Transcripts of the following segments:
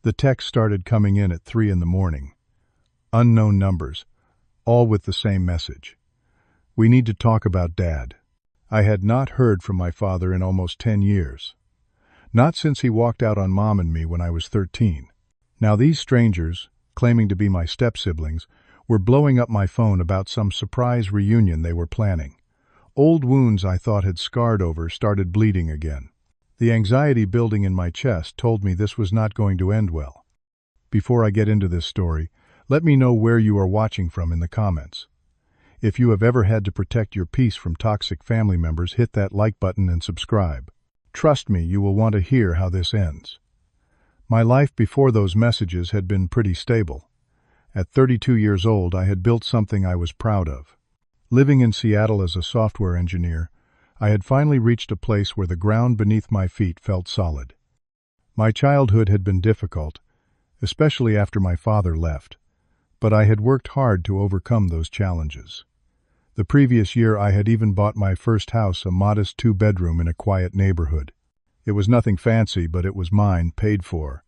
The text started coming in at 3 in the morning. Unknown numbers, all with the same message. We need to talk about Dad. I had not heard from my father in almost 10 years. Not since he walked out on Mom and me when I was 13. Now these strangers, claiming to be my step-siblings, were blowing up my phone about some surprise reunion they were planning. Old wounds I thought had scarred over started bleeding again. The anxiety building in my chest told me this was not going to end well. Before I get into this story, let me know where you are watching from in the comments. If you have ever had to protect your peace from toxic family members, hit that like button and subscribe. Trust me, you will want to hear how this ends. My life before those messages had been pretty stable. At 32 years old, I had built something I was proud of. Living in Seattle as a software engineer, I had finally reached a place where the ground beneath my feet felt solid. My childhood had been difficult, especially after my father left, but I had worked hard to overcome those challenges. The previous year I had even bought my first house, a modest 2-bedroom in a quiet neighborhood. It was nothing fancy, but it was mine, paid for,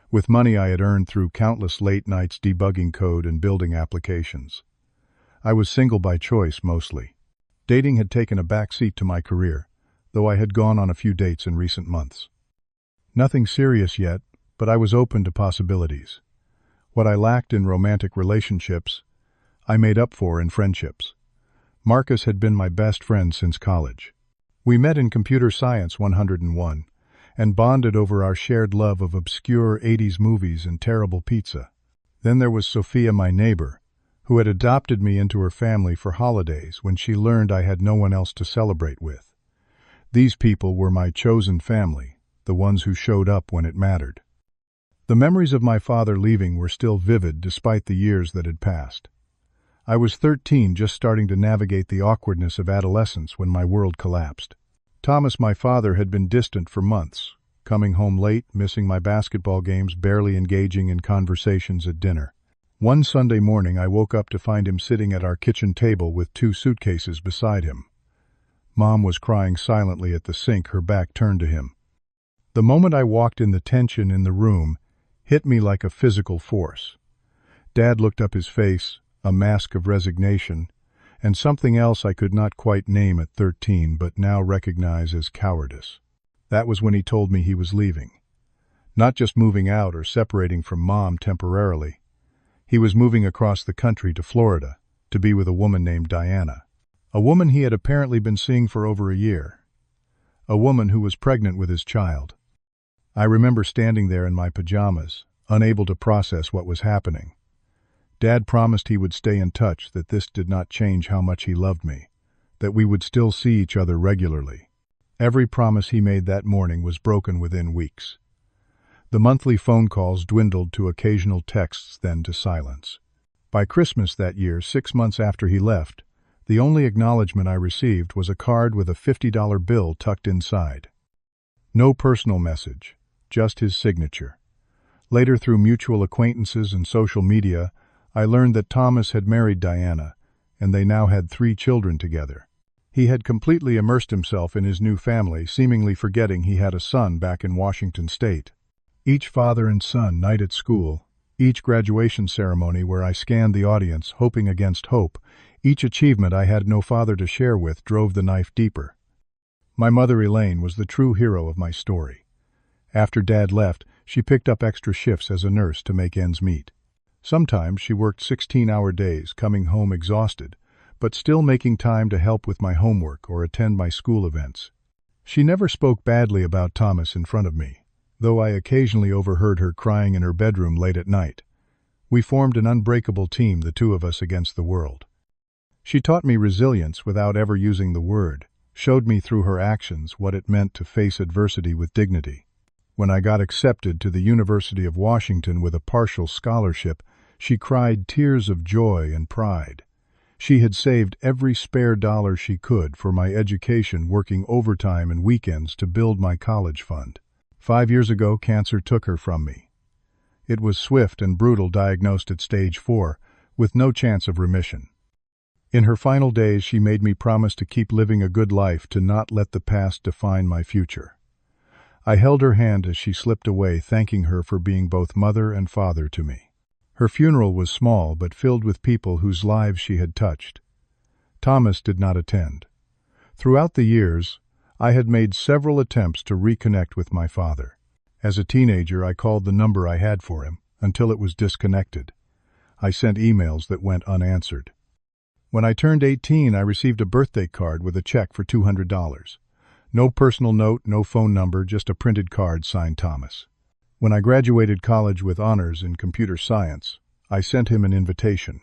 with money I had earned through countless late nights debugging code and building applications. I was single by choice, mostly. Dating had taken a back seat to my career, though I had gone on a few dates in recent months. Nothing serious yet, but I was open to possibilities. What I lacked in romantic relationships, I made up for in friendships. Marcus had been my best friend since college. We met in Computer Science 101 and bonded over our shared love of obscure 80s movies and terrible pizza. Then there was Sophia, my neighbor, who had adopted me into her family for holidays when she learned I had no one else to celebrate with. These people were my chosen family, the ones who showed up when it mattered. The memories of my father leaving were still vivid despite the years that had passed. I was 13, just starting to navigate the awkwardness of adolescence when my world collapsed. Thomas, my father, had been distant for months, coming home late, missing my basketball games, barely engaging in conversations at dinner. One Sunday morning I woke up to find him sitting at our kitchen table with 2 suitcases beside him. Mom was crying silently at the sink, her back turned to him. The moment I walked in, the tension in the room hit me like a physical force. Dad looked up, his face, a mask of resignation, and something else I could not quite name at 13 but now recognize as cowardice. That was when he told me he was leaving. Not just moving out or separating from Mom temporarily. He was moving across the country to Florida to be with a woman named Diana. A woman he had apparently been seeing for over a year. A woman who was pregnant with his child. I remember standing there in my pajamas, unable to process what was happening. Dad promised he would stay in touch, that this did not change how much he loved me, that we would still see each other regularly. Every promise he made that morning was broken within weeks. The monthly phone calls dwindled to occasional texts, then to silence. By Christmas that year, 6 months after he left, the only acknowledgement I received was a card with a $50 bill tucked inside. No personal message, just his signature. Later, through mutual acquaintances and social media, I learned that Thomas had married Diana, and they now had 3 children together. He had completely immersed himself in his new family, seemingly forgetting he had a son back in Washington State. Each father and son night at school, each graduation ceremony where I scanned the audience, hoping against hope, each achievement I had no father to share with drove the knife deeper. My mother, Elaine, was the true hero of my story. After Dad left, she picked up extra shifts as a nurse to make ends meet. Sometimes she worked 16-hour days, coming home exhausted, but still making time to help with my homework or attend my school events. She never spoke badly about Thomas in front of me, though I occasionally overheard her crying in her bedroom late at night. We formed an unbreakable team, the 2 of us against the world. She taught me resilience without ever using the word, showed me through her actions what it meant to face adversity with dignity. When I got accepted to the University of Washington with a partial scholarship, she cried tears of joy and pride. She had saved every spare dollar she could for my education, working overtime and weekends to build my college fund. 5 years ago, cancer took her from me. It was swift and brutal, diagnosed at stage 4, with no chance of remission. In her final days, she made me promise to keep living a good life, to not let the past define my future. I held her hand as she slipped away, thanking her for being both mother and father to me. Her funeral was small but filled with people whose lives she had touched. Thomas did not attend. Throughout the years, I had made several attempts to reconnect with my father. As a teenager, I called the number I had for him until it was disconnected. I sent emails that went unanswered. When I turned 18, I received a birthday card with a check for $200. No personal note, no phone number, just a printed card signed Thomas. When I graduated college with honors in computer science, I sent him an invitation.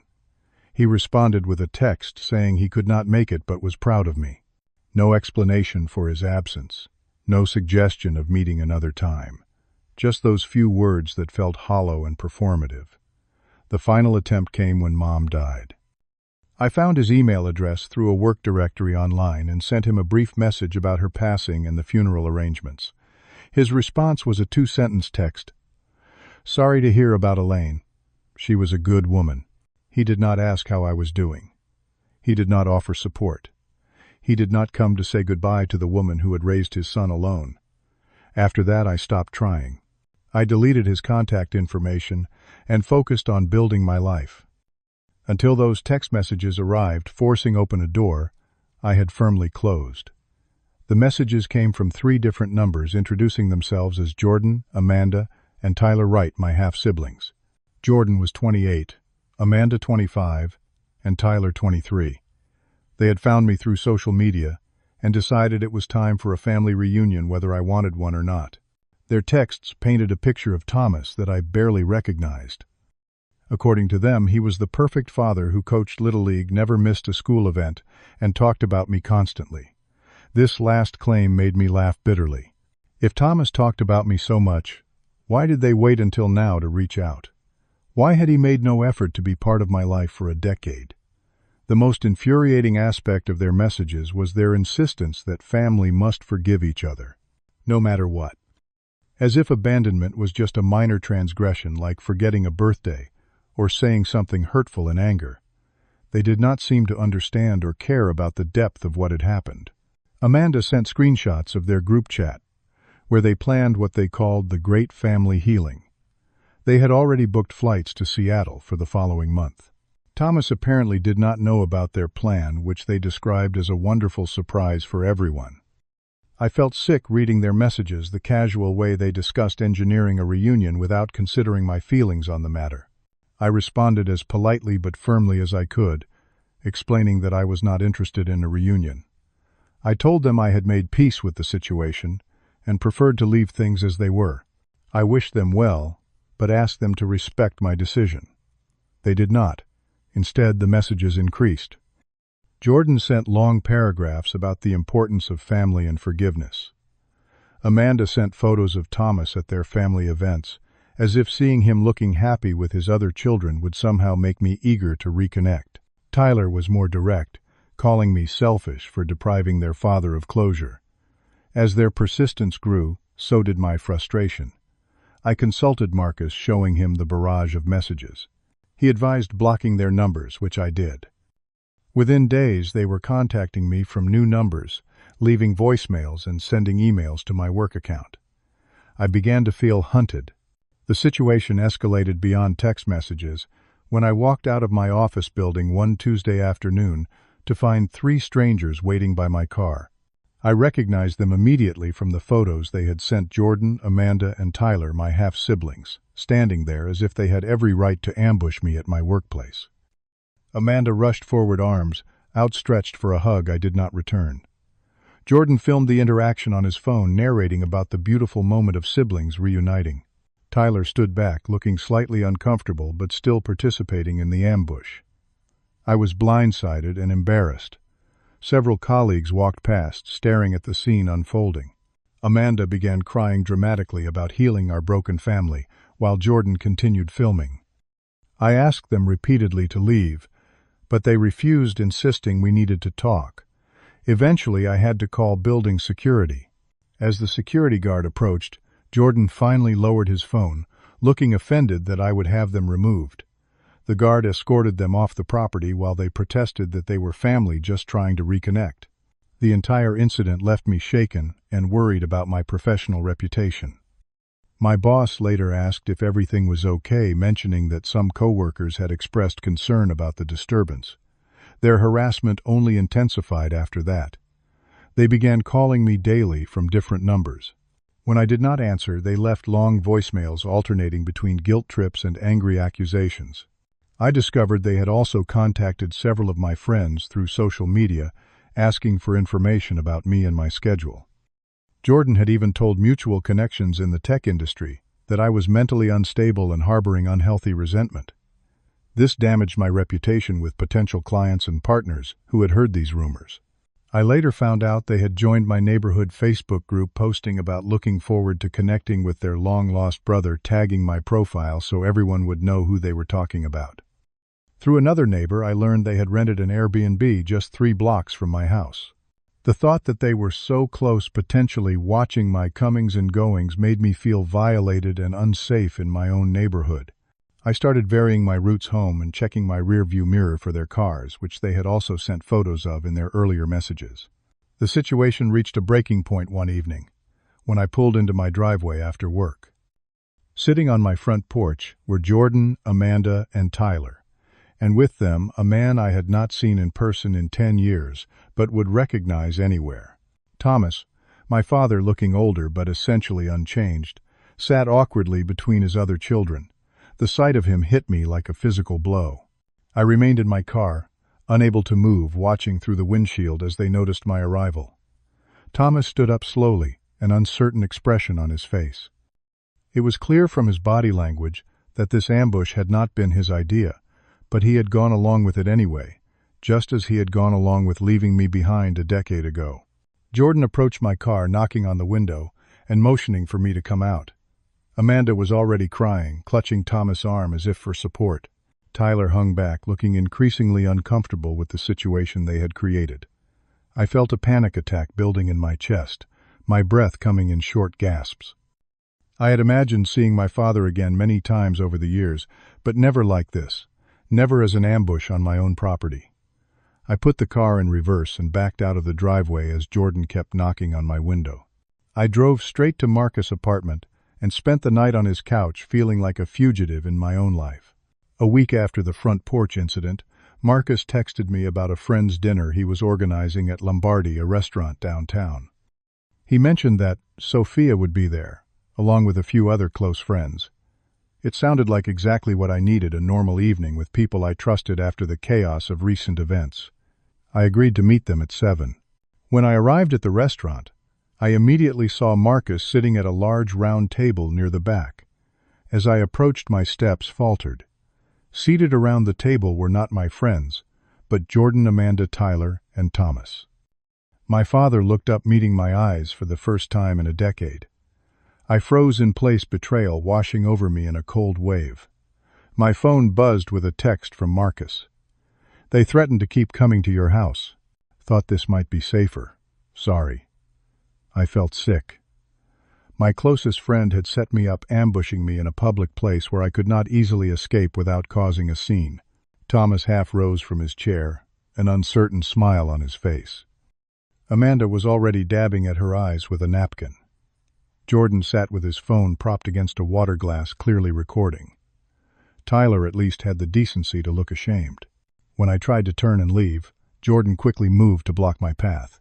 He responded with a text saying he could not make it but was proud of me. No explanation for his absence, no suggestion of meeting another time. Just those few words that felt hollow and performative. The final attempt came when Mom died. I found his email address through a work directory online and sent him a brief message about her passing and the funeral arrangements. His response was a 2-sentence text. "Sorry to hear about Elaine. She was a good woman." He did not ask how I was doing. He did not offer support. He did not come to say goodbye to the woman who had raised his son alone. After that, I stopped trying. I deleted his contact information and focused on building my life. Until those text messages arrived, forcing open a door I had firmly closed. The messages came from 3 different numbers introducing themselves as Jordan, Amanda, and Tyler Wright, my half-siblings. Jordan was 28, Amanda 25, and Tyler 23. They had found me through social media and decided it was time for a family reunion whether I wanted one or not. Their texts painted a picture of Thomas that I barely recognized. According to them, he was the perfect father who coached Little League, never missed a school event, and talked about me constantly. This last claim made me laugh bitterly. If Thomas talked about me so much, why did they wait until now to reach out? Why had he made no effort to be part of my life for a decade? The most infuriating aspect of their messages was their insistence that family must forgive each other, no matter what. As if abandonment was just a minor transgression like forgetting a birthday or saying something hurtful in anger. They did not seem to understand or care about the depth of what had happened. Amanda sent screenshots of their group chat, where they planned what they called the Great Family Healing. They had already booked flights to Seattle for the following month. Thomas apparently did not know about their plan, which they described as a wonderful surprise for everyone. I felt sick reading their messages, the casual way they discussed engineering a reunion without considering my feelings on the matter. I responded as politely but firmly as I could, explaining that I was not interested in a reunion. I told them I had made peace with the situation and preferred to leave things as they were. I wished them well, but asked them to respect my decision. They did not. Instead, the messages increased. Jordan sent long paragraphs about the importance of family and forgiveness. Amanda sent photos of Thomas at their family events, as if seeing him looking happy with his other children would somehow make me eager to reconnect. Tyler was more direct, calling me selfish for depriving their father of closure. As their persistence grew, so did my frustration. I consulted Marcus, showing him the barrage of messages. He advised blocking their numbers, which I did. Within days, they were contacting me from new numbers, leaving voicemails and sending emails to my work account. I began to feel hunted. The situation escalated beyond text messages when I walked out of my office building one Tuesday afternoon to find 3 strangers waiting by my car. I recognized them immediately from the photos they had sent Jordan, Amanda, and Tyler, my half-siblings, standing there as if they had every right to ambush me at my workplace. Amanda rushed forward, arms outstretched for a hug I did not return. Jordan filmed the interaction on his phone, narrating about the beautiful moment of siblings reuniting. Tyler stood back, looking slightly uncomfortable but still participating in the ambush. I was blindsided and embarrassed. Several colleagues walked past, staring at the scene unfolding. Amanda began crying dramatically about healing our broken family, while Jordan continued filming. I asked them repeatedly to leave, but they refused, insisting we needed to talk. Eventually, I had to call building security. As the security guard approached, Jordan finally lowered his phone, looking offended that I would have them removed. The guard escorted them off the property while they protested that they were family just trying to reconnect. The entire incident left me shaken and worried about my professional reputation. My boss later asked if everything was okay, mentioning that some coworkers had expressed concern about the disturbance. Their harassment only intensified after that. They began calling me daily from different numbers. When I did not answer, they left long voicemails alternating between guilt trips and angry accusations. I discovered they had also contacted several of my friends through social media, asking for information about me and my schedule. Jordan had even told mutual connections in the tech industry that I was mentally unstable and harboring unhealthy resentment. This damaged my reputation with potential clients and partners who had heard these rumors. I later found out they had joined my neighborhood Facebook group, posting about looking forward to connecting with their long-lost brother, tagging my profile so everyone would know who they were talking about. Through another neighbor, I learned they had rented an Airbnb just 3 blocks from my house. The thought that they were so close, potentially watching my comings and goings, made me feel violated and unsafe in my own neighborhood. I started varying my routes home and checking my rearview mirror for their cars, which they had also sent photos of in their earlier messages. The situation reached a breaking point one evening, when I pulled into my driveway after work. Sitting on my front porch were Jordan, Amanda, and Tyler, and with them a man I had not seen in person in 10 years, but would recognize anywhere. Thomas, my father, looking older but essentially unchanged, sat awkwardly between his other children. The sight of him hit me like a physical blow. I remained in my car, unable to move, watching through the windshield as they noticed my arrival. Thomas stood up slowly, an uncertain expression on his face. It was clear from his body language that this ambush had not been his idea, but he had gone along with it anyway, just as he had gone along with leaving me behind a decade ago. Jordan approached my car, knocking on the window and motioning for me to come out. Amanda was already crying, clutching Thomas' arm as if for support. Tyler hung back, looking increasingly uncomfortable with the situation they had created. I felt a panic attack building in my chest, my breath coming in short gasps. I had imagined seeing my father again many times over the years, but never like this, never as an ambush on my own property. I put the car in reverse and backed out of the driveway as Jordan kept knocking on my window. I drove straight to Marcus' apartment and spent the night on his couch, feeling like a fugitive in my own life. A week after the front porch incident, Marcus texted me about a friend's dinner he was organizing at Lombardi, a restaurant downtown. He mentioned that Sophia would be there, along with a few other close friends. It sounded like exactly what I needed, a normal evening with people I trusted after the chaos of recent events. I agreed to meet them at 7. When I arrived at the restaurant, I immediately saw Marcus sitting at a large round table near the back. As I approached, my steps faltered. Seated around the table were not my friends, but Jordan, Amanda, Tyler, and Thomas. My father looked up, meeting my eyes for the first time in a decade. I froze in place, betrayal washing over me in a cold wave. My phone buzzed with a text from Marcus. "They threatened to keep coming to your house. Thought this might be safer. Sorry." I felt sick. My closest friend had set me up, ambushing me in a public place where I could not easily escape without causing a scene. Thomas half rose from his chair, an uncertain smile on his face. Amanda was already dabbing at her eyes with a napkin. Jordan sat with his phone propped against a water glass, clearly recording. Tyler at least had the decency to look ashamed. When I tried to turn and leave, Jordan quickly moved to block my path.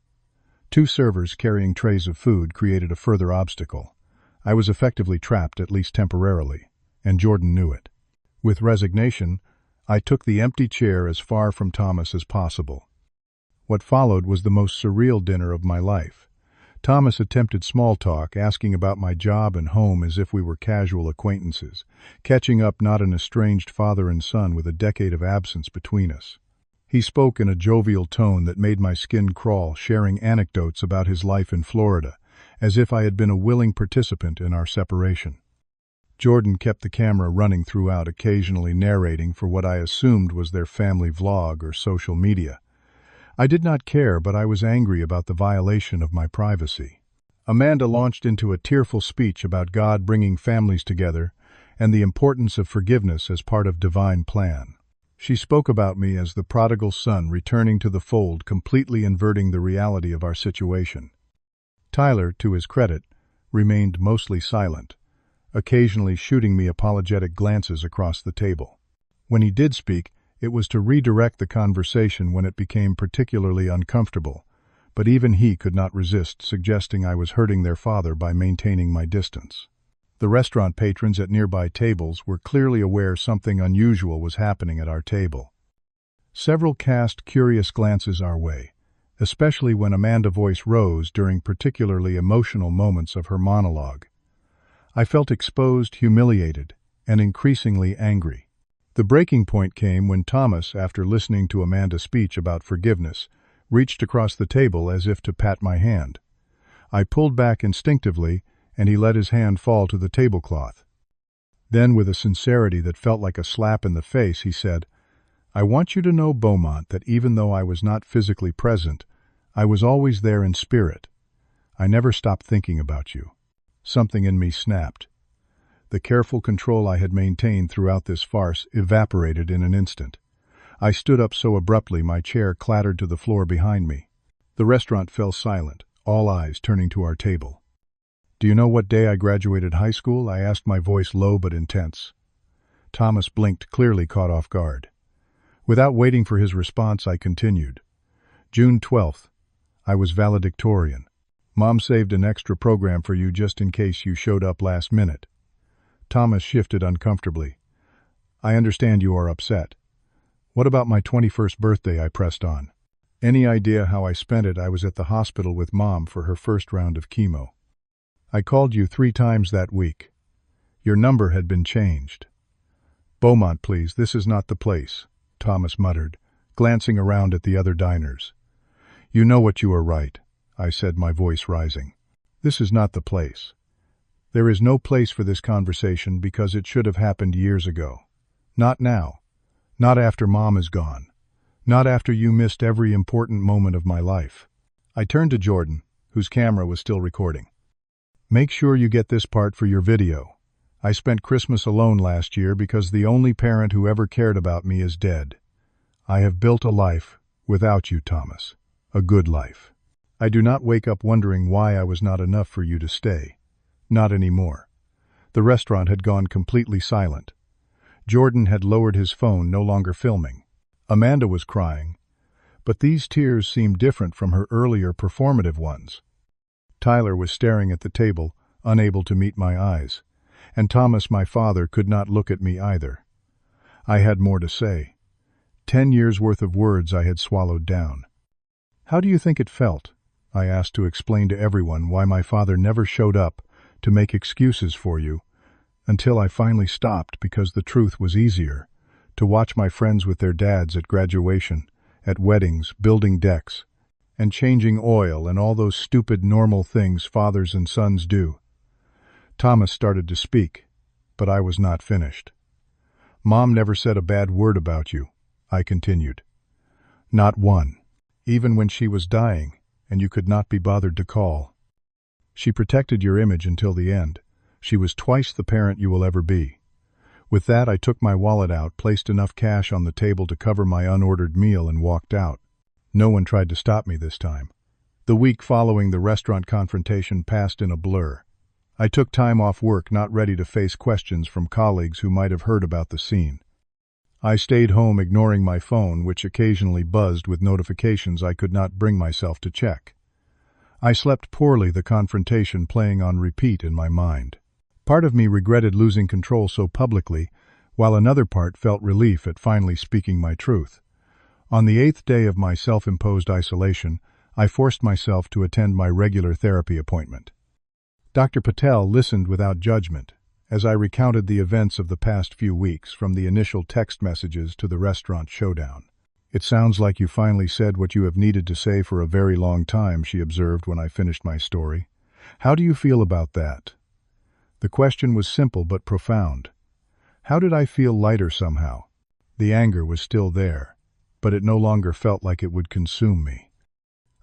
2 servers carrying trays of food created a further obstacle. I was effectively trapped, at least temporarily, and Jordan knew it. With resignation, I took the empty chair as far from Thomas as possible. What followed was the most surreal dinner of my life. Thomas attempted small talk, asking about my job and home as if we were casual acquaintances, catching up, not an estranged father and son with a decade of absence between us. He spoke in a jovial tone that made my skin crawl, sharing anecdotes about his life in Florida, as if I had been a willing participant in our separation. Jordan kept the camera running throughout, occasionally narrating for what I assumed was their family vlog or social media. I did not care, but I was angry about the violation of my privacy. Amanda launched into a tearful speech about God bringing families together and the importance of forgiveness as part of divine plan. She spoke about me as the prodigal son returning to the fold, completely inverting the reality of our situation. Tyler, to his credit, remained mostly silent, occasionally shooting me apologetic glances across the table. When he did speak, it was to redirect the conversation when it became particularly uncomfortable, but even he could not resist suggesting I was hurting their father by maintaining my distance. The restaurant patrons at nearby tables were clearly aware something unusual was happening at our table. Several cast curious glances our way, especially when Amanda's voice rose during particularly emotional moments of her monologue. I felt exposed, humiliated, and increasingly angry. The breaking point came when Thomas, after listening to Amanda's speech about forgiveness, reached across the table as if to pat my hand. I pulled back instinctively, and he let his hand fall to the tablecloth. Then, with a sincerity that felt like a slap in the face, he said, "I want you to know, Beaumont, that even though I was not physically present, I was always there in spirit. I never stopped thinking about you." Something in me snapped. The careful control I had maintained throughout this farce evaporated in an instant. I stood up so abruptly my chair clattered to the floor behind me. The restaurant fell silent, all eyes turning to our table. "Do you know what day I graduated high school?" I asked, my voice low but intense. Thomas blinked, clearly caught off guard. Without waiting for his response, I continued. "June 12th. I was valedictorian. Mom saved an extra program for you just in case you showed up last minute." Thomas shifted uncomfortably. "I understand you are upset. What about my 21st birthday?" I pressed on. "Any idea how I spent it? I was at the hospital with Mom for her first round of chemo. I called you 3 times that week. Your number had been changed." "Beaumont, please, this is not the place," Thomas muttered, glancing around at the other diners. "You know what, you are right," I said, my voice rising. "This is not the place. There is no place for this conversation because it should have happened years ago. Not now. Not after Mom is gone. Not after you missed every important moment of my life." I turned to Jordan, whose camera was still recording. "Make sure you get this part for your video. I spent Christmas alone last year because the only parent who ever cared about me is dead. I have built a life without you, Thomas. A good life. I do not wake up wondering why I was not enough for you to stay. Not anymore." The restaurant had gone completely silent. Jordan had lowered his phone, no longer filming. Amanda was crying, but these tears seemed different from her earlier performative ones. Tyler was staring at the table, unable to meet my eyes, and Thomas, my father, could not look at me either. I had more to say. 10 years' worth of words I had swallowed down. "How do you think it felt?" I asked, to explain to everyone why my father never showed up to make excuses for you, until I finally stopped because the truth was easier, to watch my friends with their dads at graduation, at weddings, building decks, and changing oil and all those stupid normal things fathers and sons do. Thomas started to speak, but I was not finished. "Mom never said a bad word about you," I continued. "Not one. Even when she was dying, and you could not be bothered to call. She protected your image until the end. She was twice the parent you will ever be." With that, I took my wallet out, placed enough cash on the table to cover my unordered meal, and walked out. No one tried to stop me this time. The week following the restaurant confrontation passed in a blur. I took time off work, not ready to face questions from colleagues who might have heard about the scene. I stayed home, ignoring my phone, which occasionally buzzed with notifications I could not bring myself to check. I slept poorly, the confrontation playing on repeat in my mind. Part of me regretted losing control so publicly, while another part felt relief at finally speaking my truth. On the 8th day of my self-imposed isolation, I forced myself to attend my regular therapy appointment. Dr. Patel listened without judgment, as I recounted the events of the past few weeks, from the initial text messages to the restaurant showdown. "It sounds like you finally said what you have needed to say for a very long time," she observed when I finished my story. "How do you feel about that?" The question was simple but profound. How did I feel? Lighter somehow. The anger was still there, but it no longer felt like it would consume me.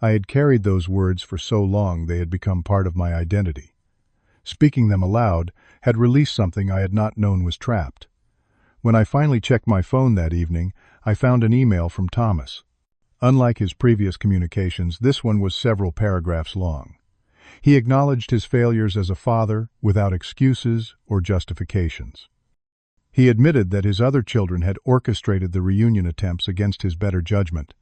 I had carried those words for so long they had become part of my identity. Speaking them aloud had released something I had not known was trapped. When I finally checked my phone that evening, I found an email from Thomas. Unlike his previous communications, this one was several paragraphs long. He acknowledged his failures as a father without excuses or justifications. He admitted that his other children had orchestrated the reunion attempts against his better judgment,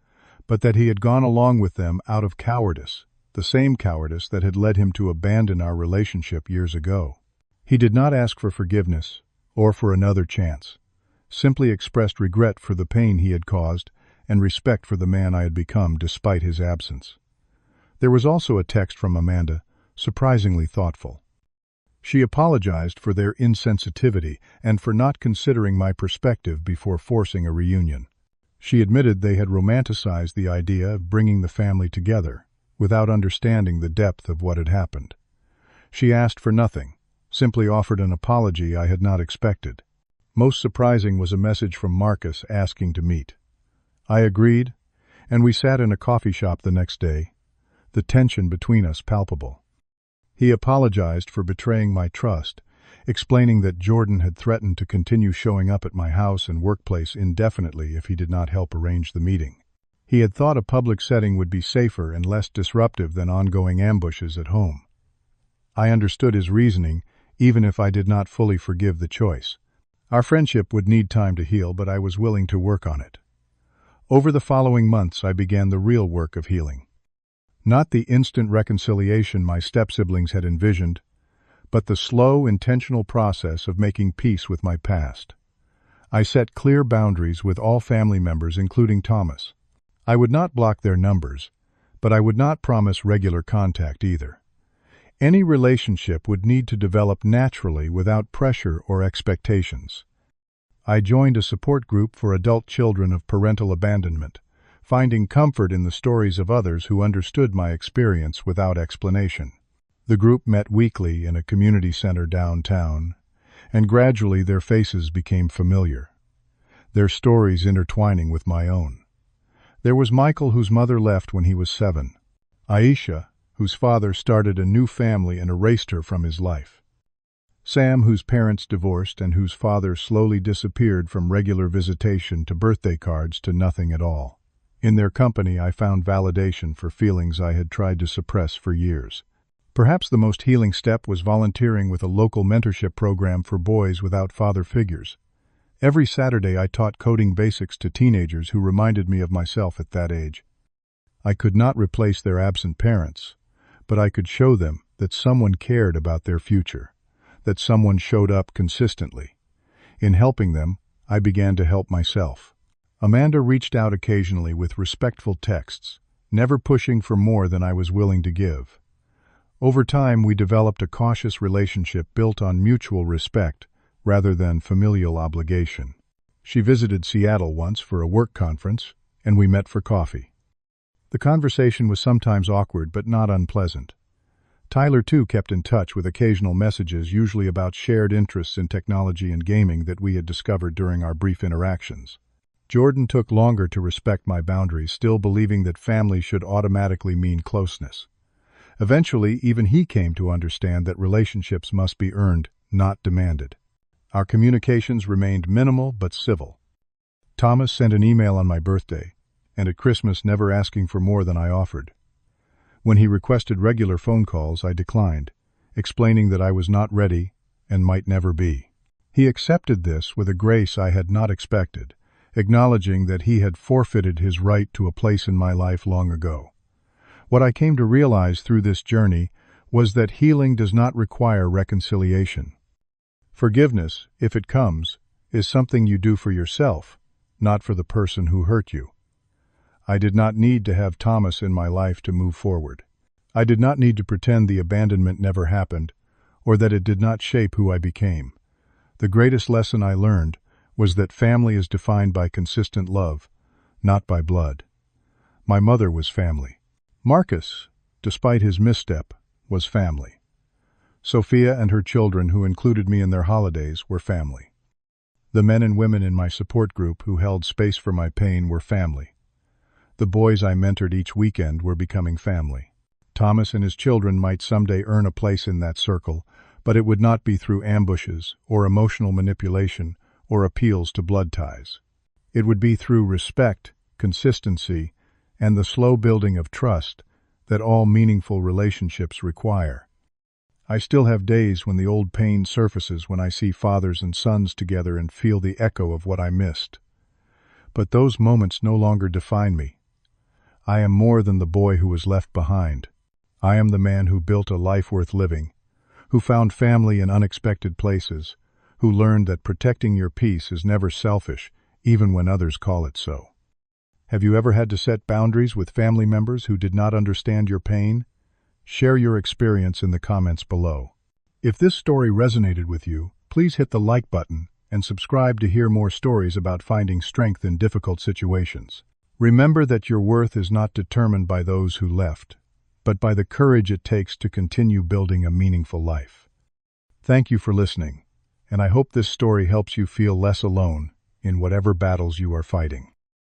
but that he had gone along with them out of cowardice, the same cowardice that had led him to abandon our relationship years ago. He did not ask for forgiveness or for another chance, simply expressed regret for the pain he had caused and respect for the man I had become despite his absence. There was also a text from Amanda, surprisingly thoughtful. She apologized for their insensitivity and for not considering my perspective before forcing a reunion. She admitted they had romanticized the idea of bringing the family together, without understanding the depth of what had happened. She asked for nothing, simply offered an apology I had not expected. Most surprising was a message from Marcus asking to meet. I agreed, and we sat in a coffee shop the next day, the tension between us palpable. He apologized for betraying my trust, explaining that Jordan had threatened to continue showing up at my house and workplace indefinitely if he did not help arrange the meeting. He had thought a public setting would be safer and less disruptive than ongoing ambushes at home. I understood his reasoning, even if I did not fully forgive the choice. Our friendship would need time to heal, but I was willing to work on it. Over the following months, I began the real work of healing. Not the instant reconciliation my step-siblings had envisioned, but the slow, intentional process of making peace with my past. I set clear boundaries with all family members, including Thomas. I would not block their numbers, but I would not promise regular contact either. Any relationship would need to develop naturally without pressure or expectations. I joined a support group for adult children of parental abandonment, finding comfort in the stories of others who understood my experience without explanation. The group met weekly in a community center downtown, and gradually their faces became familiar, their stories intertwining with my own. There was Michael, whose mother left when he was 7. Aisha, whose father started a new family and erased her from his life. Sam, whose parents divorced and whose father slowly disappeared from regular visitation to birthday cards to nothing at all. In their company, I found validation for feelings I had tried to suppress for years. Perhaps the most healing step was volunteering with a local mentorship program for boys without father figures. Every Saturday, I taught coding basics to teenagers who reminded me of myself at that age. I could not replace their absent parents, but I could show them that someone cared about their future, that someone showed up consistently. In helping them, I began to help myself. Amanda reached out occasionally with respectful texts, never pushing for more than I was willing to give. Over time, we developed a cautious relationship built on mutual respect rather than familial obligation. She visited Seattle once for a work conference, and we met for coffee. The conversation was sometimes awkward but not unpleasant. Tyler, too, kept in touch with occasional messages, usually about shared interests in technology and gaming that we had discovered during our brief interactions. Jordan took longer to respect my boundaries, still believing that family should automatically mean closeness. Eventually, even he came to understand that relationships must be earned, not demanded. Our communications remained minimal but civil. Thomas sent an email on my birthday, and at Christmas never asking for more than I offered. When he requested regular phone calls, I declined, explaining that I was not ready and might never be. He accepted this with a grace I had not expected, acknowledging that he had forfeited his right to a place in my life long ago. What I came to realize through this journey was that healing does not require reconciliation. Forgiveness, if it comes, is something you do for yourself, not for the person who hurt you. I did not need to have Thomas in my life to move forward. I did not need to pretend the abandonment never happened, or that it did not shape who I became. The greatest lesson I learned was that family is defined by consistent love, not by blood. My mother was family. Marcus, despite his misstep, was family. Sophia and her children, who included me in their holidays, were family. The men and women in my support group who held space for my pain were family. The boys I mentored each weekend were becoming family. Thomas and his children might someday earn a place in that circle, but it would not be through ambushes or emotional manipulation or appeals to blood ties. It would be through respect, consistency, and the slow building of trust that all meaningful relationships require. I still have days when the old pain surfaces when I see fathers and sons together and feel the echo of what I missed. But those moments no longer define me. I am more than the boy who was left behind. I am the man who built a life worth living, who found family in unexpected places, who learned that protecting your peace is never selfish, even when others call it so. Have you ever had to set boundaries with family members who did not understand your pain? Share your experience in the comments below. If this story resonated with you, please hit the like button and subscribe to hear more stories about finding strength in difficult situations. Remember that your worth is not determined by those who left, but by the courage it takes to continue building a meaningful life. Thank you for listening, and I hope this story helps you feel less alone in whatever battles you are fighting.